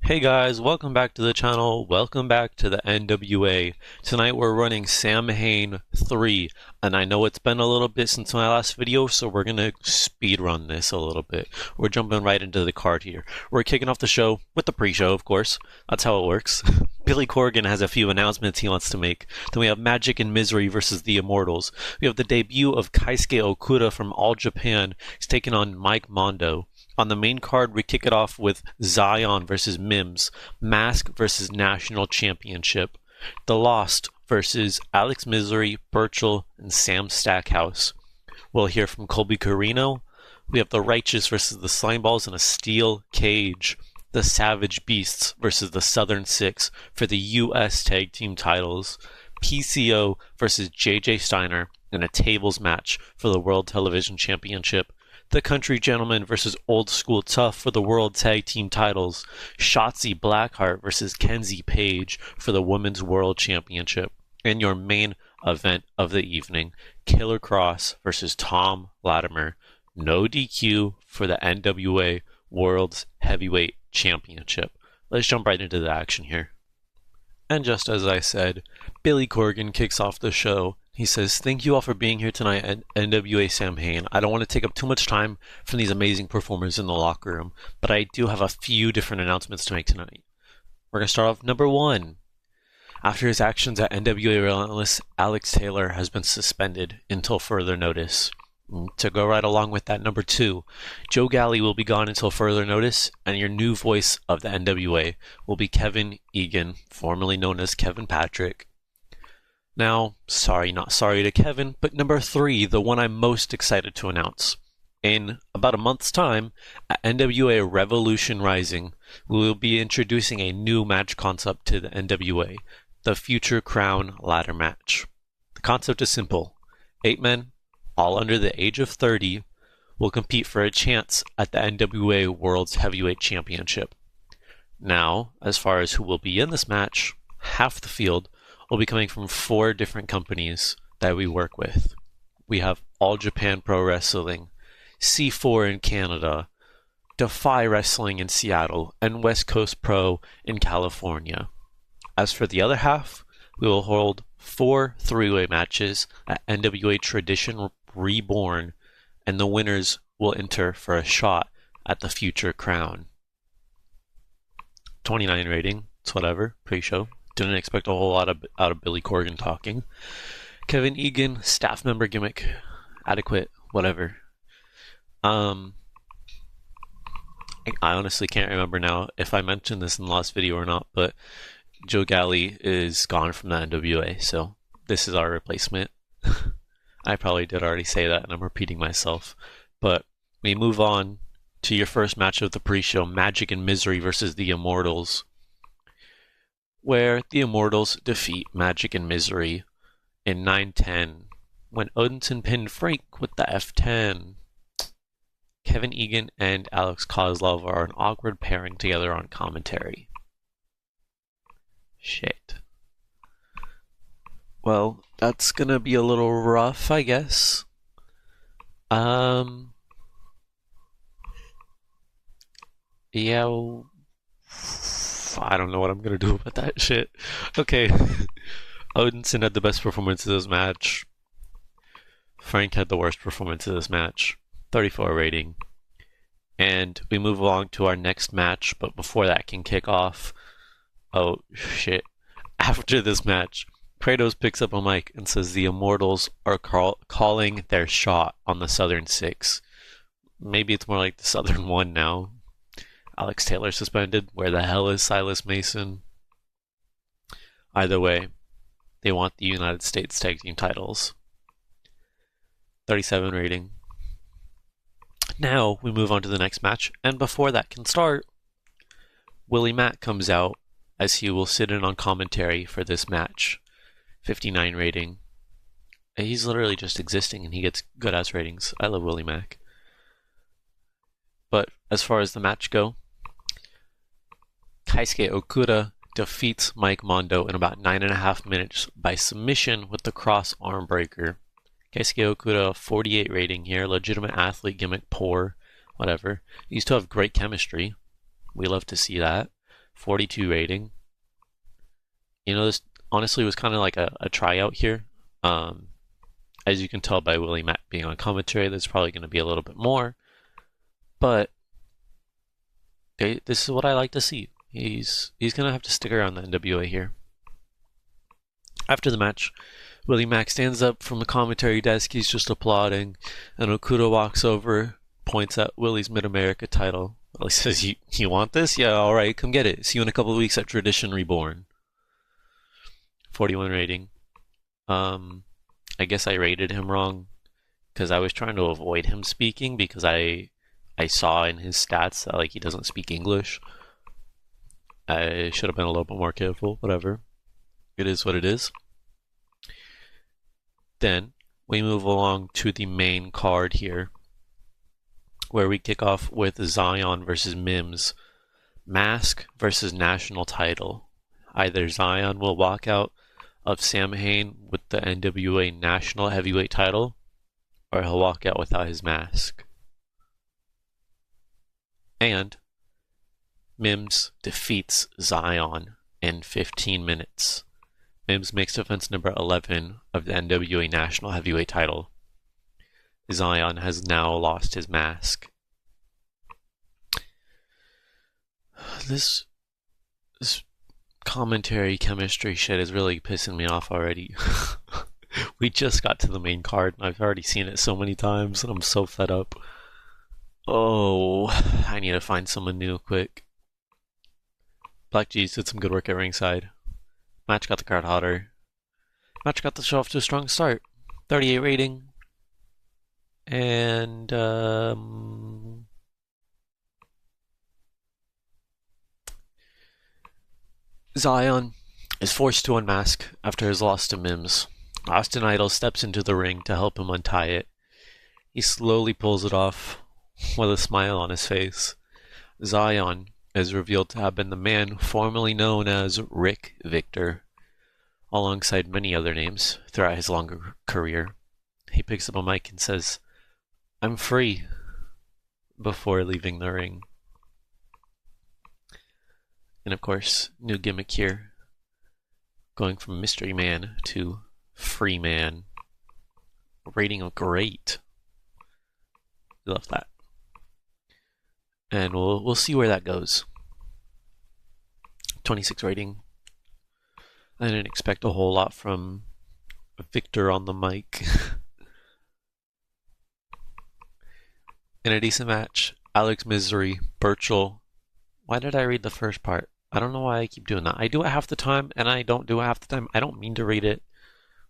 Hey guys, welcome back to the channel. Welcome back to the NWA. Tonight we're running Samhain 3, and I know it's been a little bit since my last video, so we're gonna speed run this a little bit. We're jumping right into the card here. We're kicking off the show with the pre-show, of course. That's how it works. Billy Corgan has a few announcements he wants to make. Then we have Magic and Misery versus the Immortals. We have the debut of Keisuke Okuda from All Japan. He's taking on Mike Mondo. On the main card, we kick it off with Zion versus Mims, Mask versus National Championship, The Lost versus Alex Misery, Burchell, and Sam Stackhouse. We'll hear from Colby Carino. We have The Righteous versus the Slimeballs in a steel cage, The Savage Beasts versus the Southern Six for the U.S. Tag Team titles, PCO versus JJ Steiner in a tables match for the World Television Championship, The Country Gentleman versus Old School Tough for the World Tag Team titles, Shotzi Blackheart versus Kenzie Page for the Women's World Championship, and your main event of the evening, Killer Kross versus Thom Latimer, no DQ for the NWA Worlds Heavyweight Championship. Let's jump right into the action here. And just as I said, Billy Corgan kicks off the show. He says, "Thank you all for being here tonight at NWA Samhain. I don't want to take up too much time from these amazing performers in the locker room, but I do have a few different announcements to make tonight. We're going to start off number 1. After his actions at NWA Relentless, Alex Taylor has been suspended until further notice. To go right along with that, number 2, Joe Galli will be gone until further notice, and your new voice of the NWA will be Kevin Egan, formerly known as Kevin Patrick. Now, not sorry to Kevin, but number 3, the one I'm most excited to announce. In about a month's time, at NWA Revolution Rising, we will be introducing a new match concept to the NWA, the Future Crown Ladder Match. The concept is simple. 8 men, all under the age of 30, will compete for a chance at the NWA Worlds Heavyweight Championship. Now, as far as who will be in this match, half the field will be coming from 4 different companies that we work with. We have All Japan Pro Wrestling, C4 in Canada, Defy Wrestling in Seattle, and West Coast Pro in California. As for the other half, we will hold 4 three-way matches at NWA Tradition Reborn, and the winners will enter for a shot at the Future Crown. 29 rating, it's whatever, pre-show. Didn't expect a whole lot out of Billy Corgan talking. Kevin Egan, staff member gimmick, adequate, whatever. I honestly can't remember now if I mentioned this in the last video or not, but Joe Galli is gone from the NWA, so this is our replacement. I probably did already say that, and I'm repeating myself. But we move on to your first match of the pre-show, Magic and Misery versus the Immortals, where the Immortals defeat Magic and Misery in 9-10 when Odinson pinned Frank with the F10. Kevin Egan and Alex Kozlov are an awkward pairing together on commentary. Shit. Well, that's gonna be a little rough, I guess. Yeah, I don't know what I'm gonna do about that shit. Okay. Odinson had the best performance of this match. Frank had the worst performance of this match. 34 rating. And we move along to our next match, but before that can kick off, oh shit. After this match, Kratos picks up a mic and says the Immortals are calling their shot on the Southern Six. Maybe it's more like the Southern One now. Alex Taylor suspended. Where the hell is Silas Mason? Either way, they want the United States Tag Team titles. 37 rating. Now we move on to the next match, and before that can start, Willie Mack comes out as he will sit in on commentary for this match. 59 rating. He's literally just existing and he gets good ass ratings. I love Willie Mack. But as far as the match go, Keisuke Okuda defeats Mike Mondo in about 9.5 minutes by submission with the cross arm breaker. Keisuke Okuda, 48 rating here. Legitimate athlete, gimmick poor, whatever. He used to have great chemistry. We love to see that. 42 rating. This honestly was kind of like a tryout here. As you can tell by Willie Mack being on commentary, there's probably going to be a little bit more. But this is what I like to see. He's going to have to stick around the NWA here. After the match, Willie Mack stands up from the commentary desk. He's just applauding. And Okuda walks over, points at Willie's Mid-America title. He says, you want this? Yeah, alright, come get it. See you in a couple of weeks at Tradition Reborn. 41 rating. I guess I rated him wrong because I was trying to avoid him speaking because I saw in his stats that he doesn't speak English. I should have been a little bit more careful. Whatever. It is what it is. Then we move along to the main card here, where we kick off with Zion versus Mims. Mask versus national title. Either Zion will walk out of Samhain with the NWA National Heavyweight title, or he'll walk out without his mask. And Mims defeats Zion in 15 minutes. Mims makes defense number 11 of the NWA National Heavyweight title. Zion has now lost his mask. This commentary chemistry shit is really pissing me off already. We just got to the main card and I've already seen it so many times and I'm so fed up. Oh, I need to find someone new quick. Black G's did some good work at ringside. Match got the crowd hotter. Match got the show off to a strong start. 38 rating. And Zion is forced to unmask after his loss to Mims. Austin Idol steps into the ring to help him untie it. He slowly pulls it off with a smile on his face. Zion is revealed to have been the man formerly known as Rick Victor, alongside many other names throughout his longer career. He picks up a mic and says, "I'm free," before leaving the ring. And of course, new gimmick here, going from Mystery Man to Free Man. Rating of great. Love that. And we'll see where that goes. 26 rating. I didn't expect a whole lot from Victor on the mic. In a decent match, Alex Misery, Burchell. Why did I read the first part? I don't know why I keep doing that. I do it half the time, and I don't do it half the time. I don't mean to read it.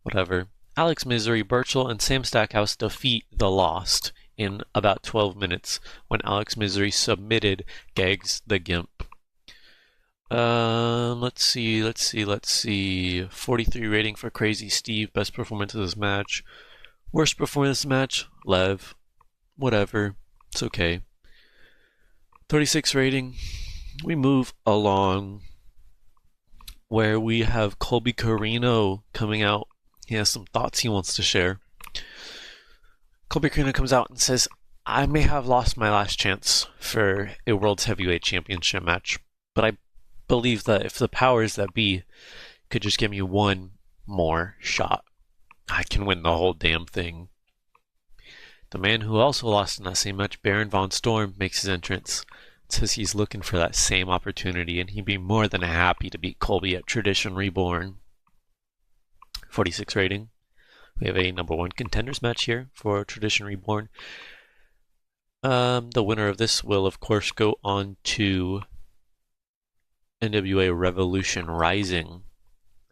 Whatever. Alex Misery, Burchell, and Sam Stackhouse defeat The Lost in about 12 minutes when Alex Misery submitted Gags the Gimp. Let's see. 43 rating for Crazy Steve. Best performance of this match. Worst performance of this match? Lev. Whatever. It's okay. 36 rating. We move along where we have Colby Carino coming out. He has some thoughts he wants to share. Colby Carino comes out and says, "I may have lost my last chance for a Worlds Heavyweight Championship match, but I believe that if the powers that be could just give me one more shot, I can win the whole damn thing." The man who also lost in that same match, Baron Von Storm, makes his entrance. Says he's looking for that same opportunity and he'd be more than happy to beat Colby at Tradition Reborn. 46 rating. We have a number one contenders match here for Tradition Reborn. The winner of this will of course go on to NWA Revolution Rising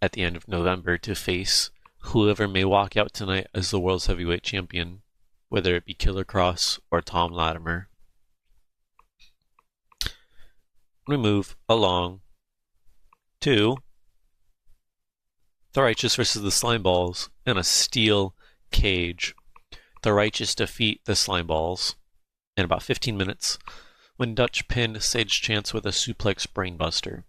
at the end of November to face whoever may walk out tonight as the World's Heavyweight Champion, whether it be Killer Kross or Thom Latimer. We move along to The Righteous versus the Slimeballs in a steel cage. The Righteous defeat the Slimeballs in about 15 minutes when Dutch pinned Sage Chance with a suplex brainbuster.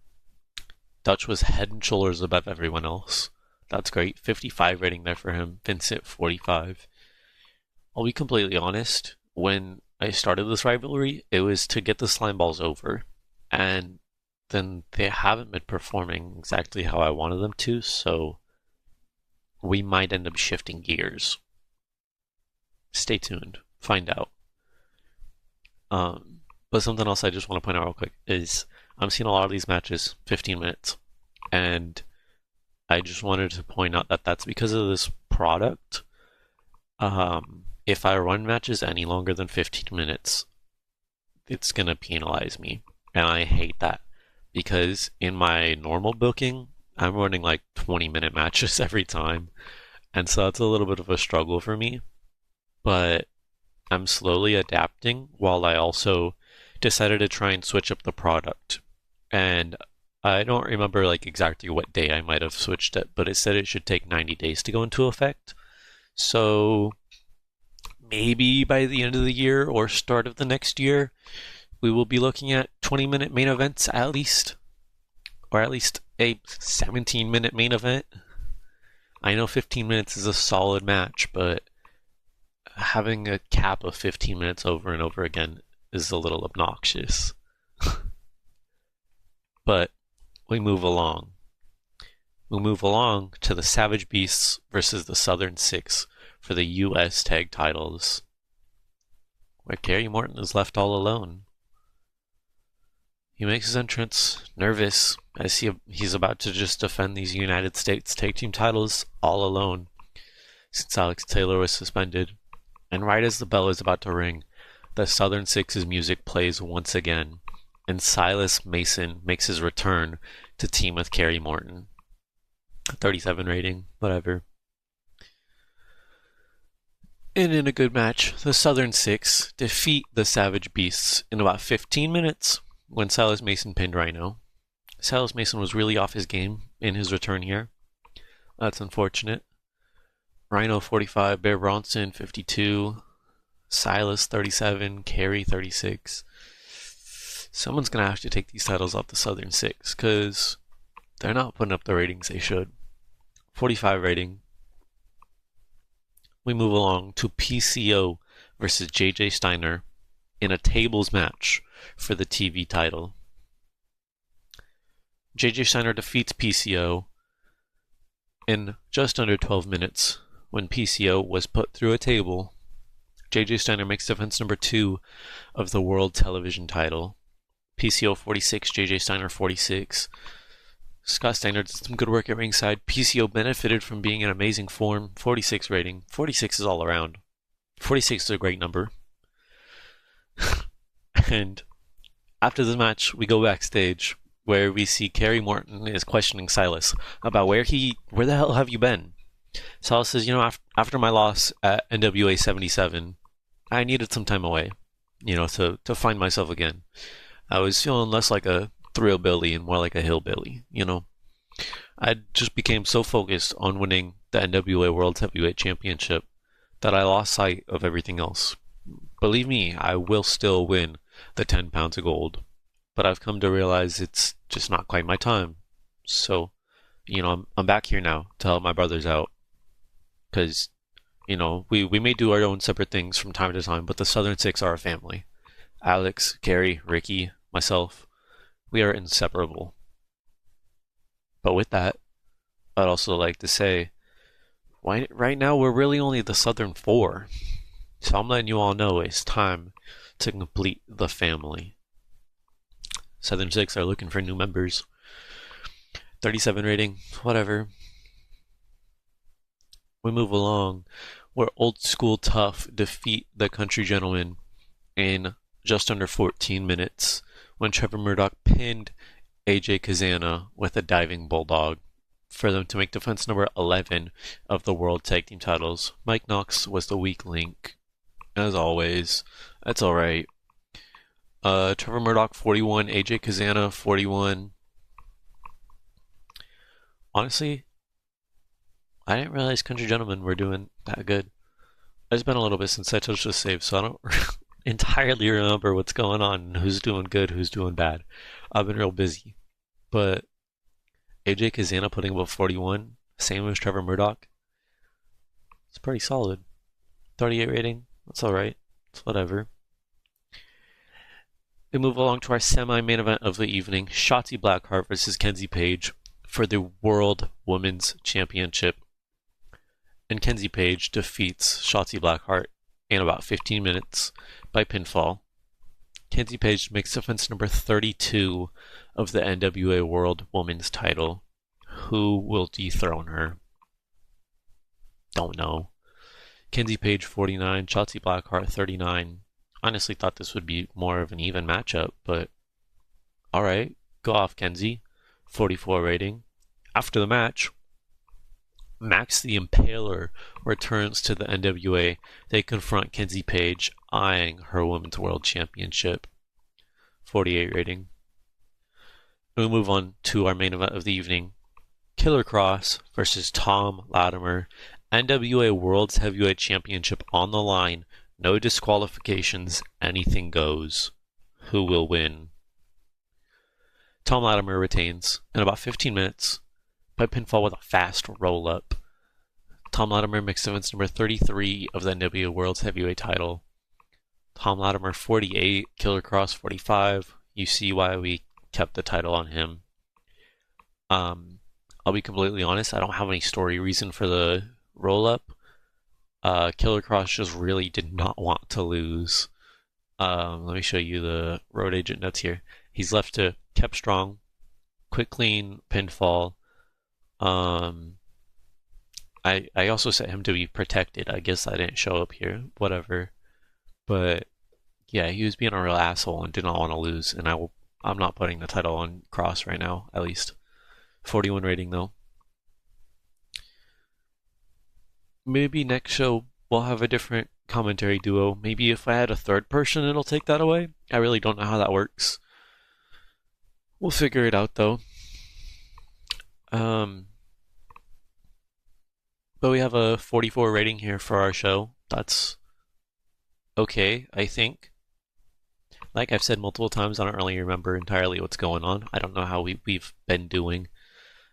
Dutch was head and shoulders above everyone else. That's great. 55 rating there for him. Vincent, 45. I'll be completely honest. When I started this rivalry, it was to get the Slimeballs over. And then they haven't been performing exactly how I wanted them to, so we might end up shifting gears. Stay tuned. Find out. But something else I just want to point out real quick is I'm seeing a lot of these matches 15 minutes, and I just wanted to point out that that's because of this product. If I run matches any longer than 15 minutes, it's gonna penalize me, and I hate that because in my normal booking, I'm running like 20-minute matches every time, and so that's a little bit of a struggle for me. But I'm slowly adapting while I also decided to try and switch up the product. And I don't remember like exactly what day I might have switched it, but it said it should take 90 days to go into effect. So maybe by the end of the year or start of the next year, we will be looking at 20-minute main events at least, or at least a 17-minute main event. I know 15 minutes is a solid match, but having a cap of 15 minutes over and over again is a little obnoxious. But we move along. We move along to the Savage Beasts versus the Southern Six for the U.S. tag titles, where Kerry Morton is left all alone. He makes his entrance nervous as he's about to just defend these United States tag team titles all alone since Alex Taylor was suspended. And right as the bell is about to ring, the Southern Six's music plays once again, and Silas Mason makes his return to team with Kerry Morton. 37 rating, whatever. And in a good match, the Southern Six defeat the Savage Beasts in about 15 minutes when Silas Mason pinned Rhino. Silas Mason was really off his game in his return here. That's unfortunate. Rhino 45, Bear Bronson 52, Silas 37, Kerry 36. Someone's going to have to take these titles off the Southern Six because they're not putting up the ratings they should. 45 rating. We move along to PCO versus JJ Steiner in a tables match for the TV title. JJ Steiner defeats PCO in just under 12 minutes when PCO was put through a table. JJ Steiner makes defense number 2 of the World Television title. PCO 46, JJ Steiner 46. Scott Steiner did some good work at ringside. PCO benefited from being in amazing form. 46 rating. 46 is all around. 46 is a great number. And after the match, we go backstage where we see Kerry Morton is questioning Silas about where the hell have you been? Silas says, after my loss at NWA 77, I needed some time away, to find myself again. I was feeling less like a thrillbilly and more like a hillbilly, I just became so focused on winning the NWA Worlds Heavyweight Championship that I lost sight of everything else. Believe me, I will still win the 10 pounds of gold, but I've come to realize it's just not quite my time. So, I'm back here now to help my brothers out. Because, we may do our own separate things from time to time, but the Southern Six are a family. Alex, Kerry, Ricky, myself, we are inseparable. But with that, I'd also like to say, right now we're really only the Southern Four. So I'm letting you all know it's time to complete the family. Southern Six are looking for new members. 37 rating, whatever. We move along where Old School Tough defeat the Country Gentlemen in just under 14 minutes when Trevor Murdoch pinned AJ Kazana with a diving bulldog for them to make defense number 11 of the World Tag Team titles. Mike Knox was the weak link, as always. That's alright. Trevor Murdoch 41, AJ Kazana 41. Honestly, I didn't realize Country Gentlemen were doing that good. It's been a little bit since I touched the save, so I don't entirely remember what's going on, who's doing good, who's doing bad. I've been real busy. But AJ Kazana putting above 41, same as Trevor Murdoch. It's pretty solid. 38 rating, that's alright. It's whatever. We move along to our semi-main event of the evening, Shotzi Blackheart versus Kenzie Page for the World Women's Championship. And Kenzie Page defeats Shotzi Blackheart in about 15 minutes by pinfall. Kenzie Page makes defense number 32 of the NWA World Women's title. Who will dethrone her? Don't know. Kenzie Page 49, Shotzi Blackheart 39. Honestly thought this would be more of an even matchup, but alright, go off Kenzie. 44 rating. After the match, Max the Impaler returns to the NWA. They confront Kenzie Page, eyeing her Women's World Championship. 48 rating. We move on to our main event of the evening. Killer Kross versus Thom Latimer. NWA Worlds Heavyweight Championship on the line. No disqualifications. Anything goes. Who will win? Thom Latimer retains in about 15 minutes by pinfall with a fast roll-up. Thom Latimer makes defense number 33 of the NWA Worlds Heavyweight title. Thom Latimer 48, Killer Kross 45. You see why we kept the title on him. I'll be completely honest, I don't have any story reason for the roll-up. Killer Kross just really did not want to lose. Let me show you the road agent notes here. He's left to kept strong, quick clean, pinfall. I also set him to be protected. I guess I didn't show up here. Whatever. But yeah, he was being a real asshole and did not want to lose. And I'm not putting the title on Kross right now, at least. 41 rating though. Maybe next show we'll have a different commentary duo. Maybe if I had a third person, it'll take that away. I really don't know how that works. We'll figure it out though. But we have a 44 rating here for our show. That's okay, I think. Like I've said multiple times, I don't really remember entirely what's going on. I don't know how we've been doing.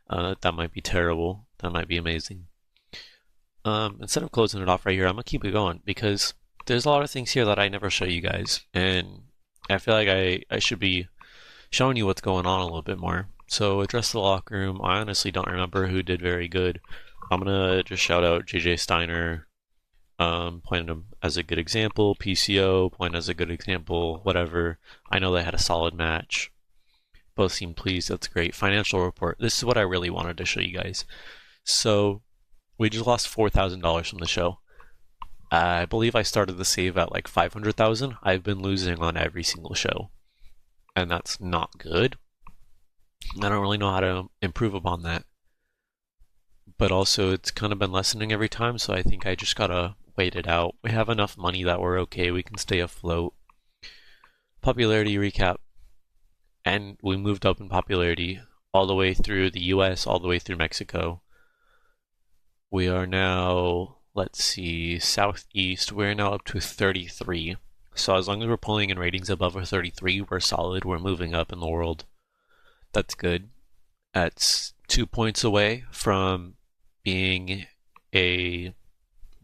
That might be terrible. That might be amazing. Instead of closing it off right here, I'm going to keep it going because there's a lot of things here that I never show you guys. And I feel like I should be showing you what's going on a little bit more. So address the locker room. I honestly don't remember who did very good. I'm going to just shout out JJ Steiner, point him as a good example. PCO, point as a good example. Whatever. I know they had a solid match. Both seemed pleased. That's great. Financial report. This is what I really wanted to show you guys. So we just lost $4,000 from the show. I believe I started the save at like 500,000. I've been losing on every single show. And that's not good. I don't really know how to improve upon that. But also it's kind of been lessening every time, so I think I just gotta wait it out. We have enough money that we're okay. We can stay afloat. Popularity recap. And we moved up in popularity all the way through the US, all the way through Mexico. We are now, let's see, Southeast. We're now up to 33. So as long as we're pulling in ratings above a 33, we're solid. We're moving up in the world. That's good. That's 2 points away from being a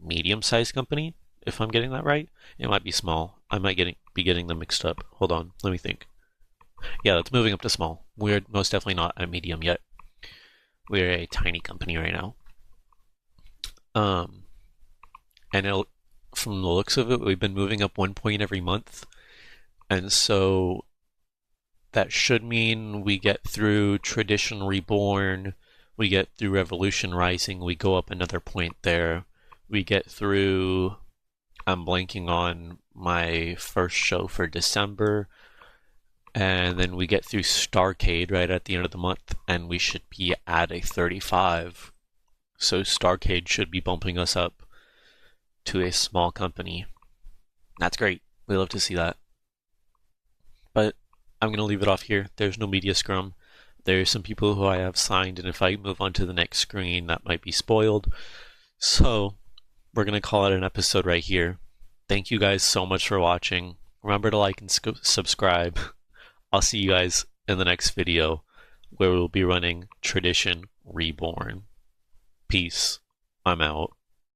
medium-sized company, if I'm getting that right. It might be small. I might be getting them mixed up. Hold on, let me think. Yeah, that's moving up to small. We're most definitely not a medium yet. We're a tiny company right now. And from the looks of it, we've been moving up 1 point every month. And so that should mean we get through Tradition Reborn, we get through Revolution Rising, we go up another point there. We get through, I'm blanking on my first show for December, and then we get through Starcade right at the end of the month, and we should be at a 35. So Starcade should be bumping us up to a small company. That's great. We love to see that. But I'm going to leave it off here. There's no media scrum. There's some people who I have signed, and if I move on to the next screen, that might be spoiled. So we're going to call it an episode right here. Thank you guys so much for watching. Remember to like and subscribe. I'll see you guys in the next video where we'll be running Tradition Reborn. Peace. I'm out.